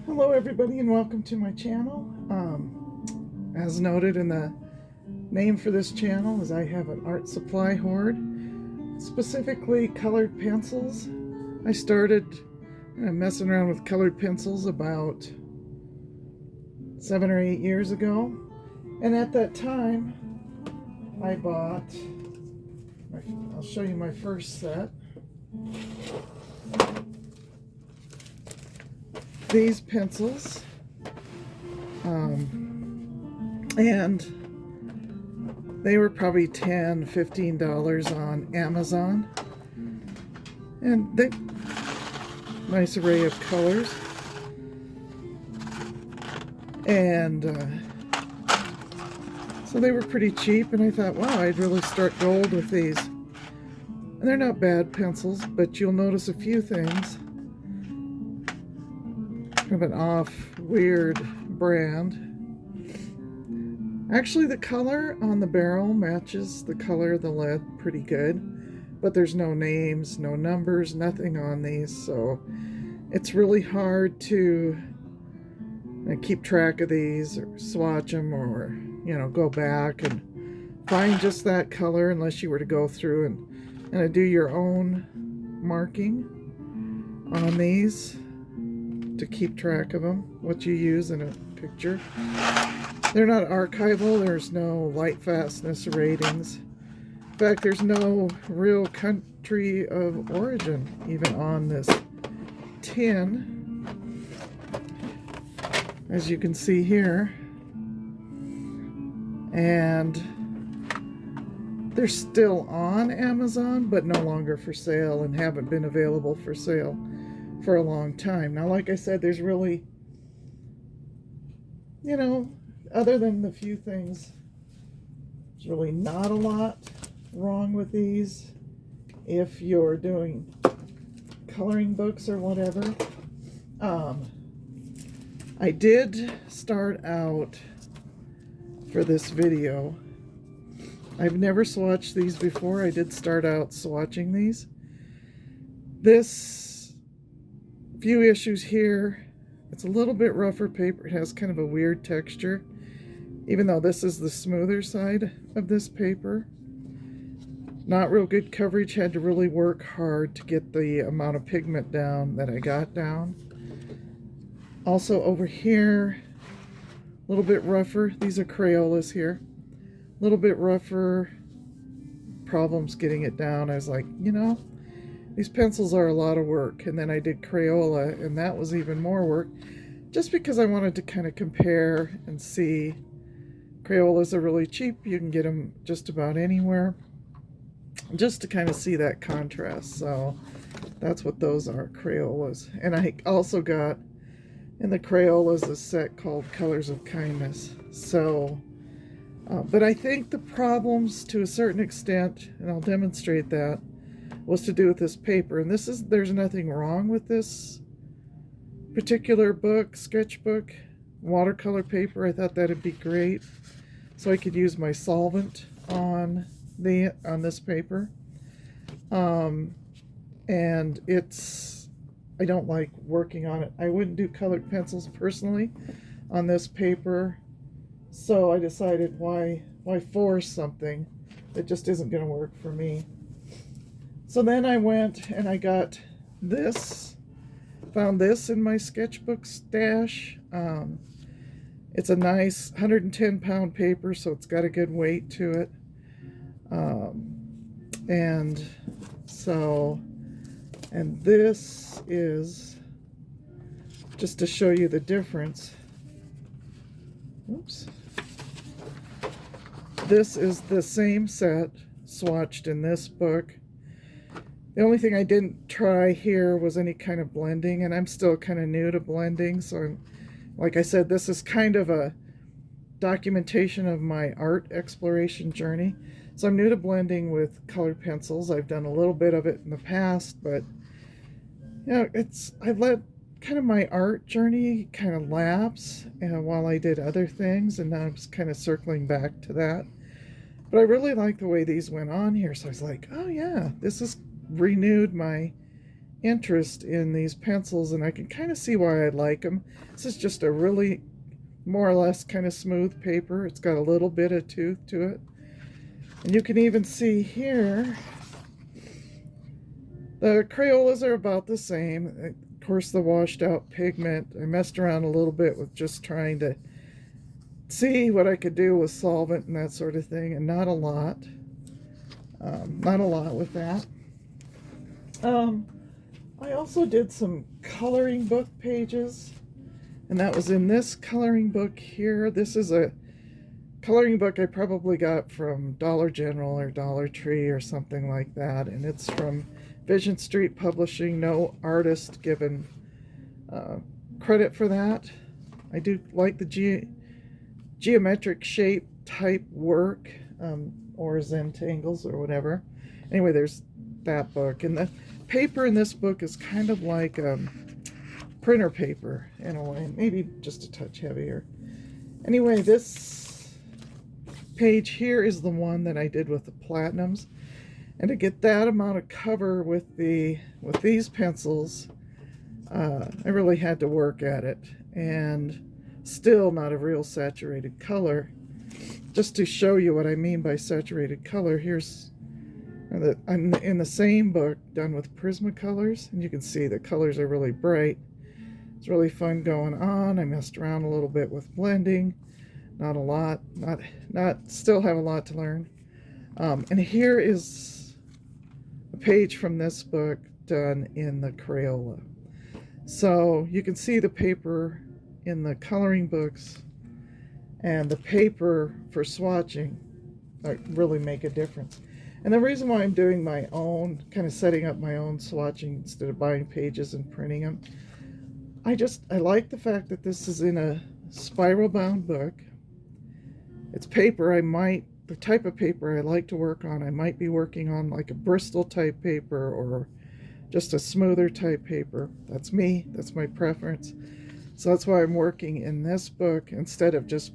Hello everybody and welcome to my channel. As noted in the name for this channel is I have an art supply hoard, specifically colored pencils. I started messing around with colored pencils about 7 or 8 years ago, and at that time I bought, I'll show you my first set. These pencils, and they were probably $10–15 on Amazon, and they nice array of colors, and so they were pretty cheap, and I thought, wow, I'd really struck gold with these. And they're not bad pencils, but you'll notice a few things. Kind of an off, weird brand. Actually, the color on the barrel matches the color of the lead pretty good, but there's no names, no numbers, nothing on these, so it's really hard to keep track of these or swatch them, or go back and find just that color, unless you were to go through and do your own marking on these to keep track of them, what you use in a picture. They're not archival, there's no light fastness ratings. In fact, there's no real country of origin even on this tin, as you can see here. And they're still on Amazon, but no longer for sale, and haven't been available for sale for a long time. Now, like I said, there's really, other than the few things, there's really not a lot wrong with these if you're doing coloring books or whatever. I did start out for this video. I've never swatched these before. I did start out swatching these. This few issues here, it's a little bit rougher paper. It has kind of a weird texture, even though this is the smoother side of this paper. Not real good coverage. Had to really work hard to get the amount of pigment down that I got down. Also over here, a little bit rougher. These are Crayolas here. A little bit rougher. Problems getting it down. I was like, these pencils are a lot of work. And then I did Crayola, and that was even more work, just because I wanted to kind of compare and see. Crayolas are really cheap. You can get them just about anywhere, just to kind of see that contrast. So that's what those are, Crayolas. And I also got in the Crayolas a set called Colors of Kindness. So but I think the problems, to a certain extent, and I'll demonstrate that, was to do with this paper. And there's nothing wrong with this particular book, sketchbook, watercolor paper. I thought that'd be great, so I could use my solvent on this paper. And I don't like working on it. I wouldn't do colored pencils personally on this paper, so I decided why force something that just isn't going to work for me. So then I went and I got this, found this in my sketchbook stash. It's a nice 110-pound paper, so it's got a good weight to it. And this is, just to show you the difference. Oops. This is the same set swatched in this book. The only thing I didn't try here was any kind of blending, and I'm still kind of new to blending, so like I said, this is kind of a documentation of my art exploration journey. So I'm new to blending with colored pencils. I've done a little bit of it in the past, but I've let kind of my art journey kind of lapse while I did other things, and now I'm just kind of circling back to that. But I really like the way these went on here, so I was like, oh yeah, this has renewed my interest in these pencils, and I can kind of see why I like them. This is just a really more or less kind of smooth paper. It's got a little bit of tooth to it. And you can even see here, the Crayolas are about the same. Of course, the washed out pigment, I messed around a little bit with just trying to see what I could do with solvent and that sort of thing, and not a lot. Not a lot with that. I also did some coloring book pages, and that was in this coloring book here. This is a coloring book I probably got from Dollar General or Dollar Tree or something like that, and it's from Vision Street Publishing. No artist given credit for that. I do like the geometric shape type work, or Zentangles or whatever. Anyway, there's that book, and the paper in this book is kind of like printer paper in a way, maybe just a touch heavier. Anyway, this page here is the one that I did with the platinums, and to get that amount of cover with these pencils, I really had to work at it, and still not a real saturated color. Just to show you what I mean by saturated color, here's I'm in the same book done with Prismacolors, and you can see the colors are really bright. It's really fun going on. I messed around a little bit with blending, not a lot, still have a lot to learn. And here is a page from this book done in the Crayola. So you can see the paper in the coloring books and the paper for swatching really make a difference. And the reason why I'm doing my own, kind of setting up my own swatching instead of buying pages and printing them, I like the fact that this is in a spiral bound book. It's paper the type of paper I like to work on, I might be working on like a Bristol type paper or just a smoother type paper. That's me, that's my preference. So that's why I'm working in this book instead of just,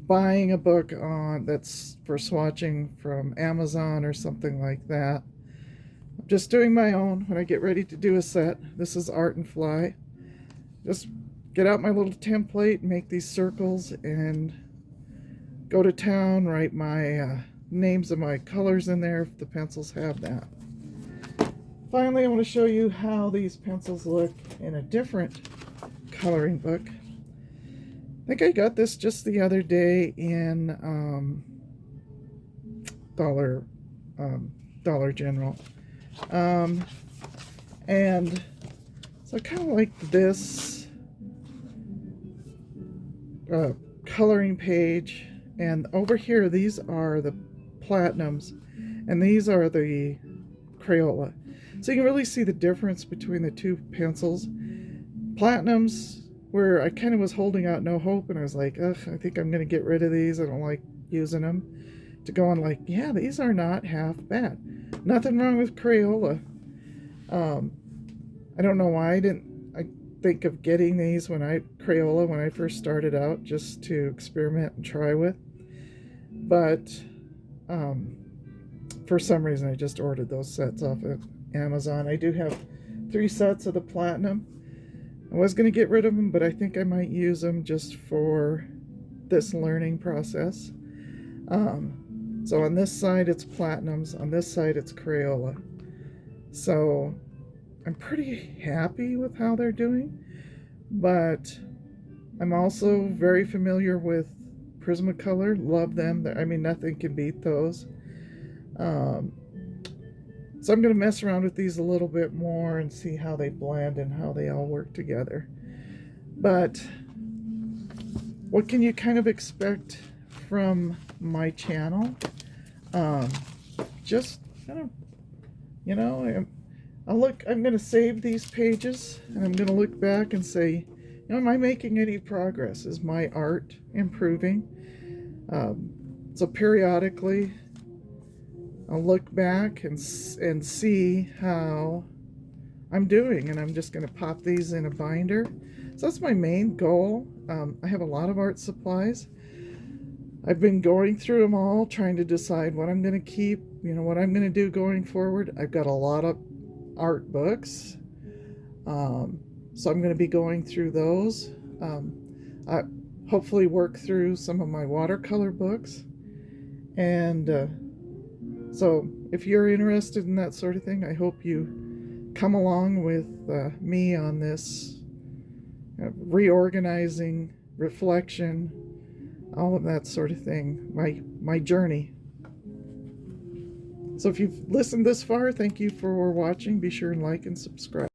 buying a book that's for swatching from Amazon or something like that. I'm just doing my own when I get ready to do a set. This is Art and Fly. Just get out my little template, make these circles, and go to town, write my names of my colors in there if the pencils have that. Finally, I want to show you how these pencils look in a different coloring book. I think I got this just the other day in Dollar General. And so I kind of like this coloring page. And over here, these are the platinums, and these are the Crayola. So you can really see the difference between the two pencils. Platinums, where I kind of was holding out no hope, and I was like, ugh, I think I'm going to get rid of these. I don't like using them. To go on like, yeah, these are not half bad. Nothing wrong with Crayola. I don't know why I think of getting these Crayola when I first started out, just to experiment and try with. But for some reason I just ordered those sets off of Amazon. I do have 3 sets of the platinum. I was going to get rid of them, but I think I might use them just for this learning process. So on this side it's platinums, on this side it's Crayola. So I'm pretty happy with how they're doing, but I'm also very familiar with Prismacolor, love them. I mean, nothing can beat those. So I'm going to mess around with these a little bit more and see how they blend and how they all work together. But what can you kind of expect from my channel? Just kind of, I'm going to save these pages, and I'm going to look back and say, am I making any progress? Is my art improving? So periodically I'll look back and see how I'm doing, and I'm just going to pop these in a binder. So that's my main goal. I have a lot of art supplies. I've been going through them all, trying to decide what I'm going to keep, what I'm going to do going forward. I've got a lot of art books. So I'm going to be going through those. I hopefully work through some of my watercolor books. And so if you're interested in that sort of thing, I hope you come along with me on this reorganizing, reflection, all of that sort of thing, my journey. So if you've listened this far, thank you for watching. Be sure and like and subscribe.